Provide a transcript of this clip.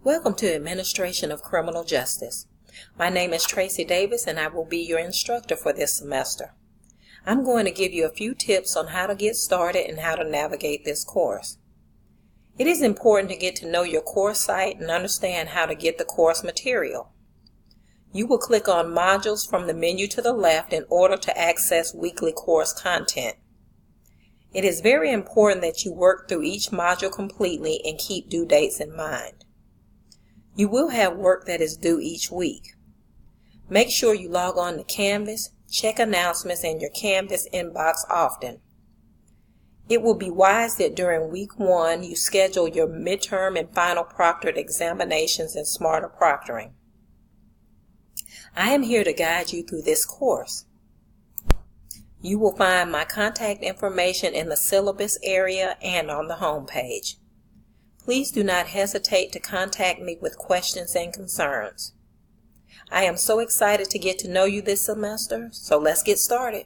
Welcome to Administration of Criminal Justice. My name is Tracy Davis and I will be your instructor for this semester. I'm going to give you a few tips on how to get started and how to navigate this course. It is important to get to know your course site and understand how to get the course material. You will click on Modules from the menu to the left in order to access weekly course content. It is very important that you work through each module completely and keep due dates in mind. You will have work that is due each week. Make sure you log on to Canvas, check announcements in your Canvas inbox often. It will be wise that during week 1 you schedule your midterm and final proctored examinations in smarter proctoring. I am here to guide you through this course. You will find my contact information in the syllabus area and on the home page. Please do not hesitate to contact me with questions and concerns. I am so excited to get to know you this semester, so let's get started.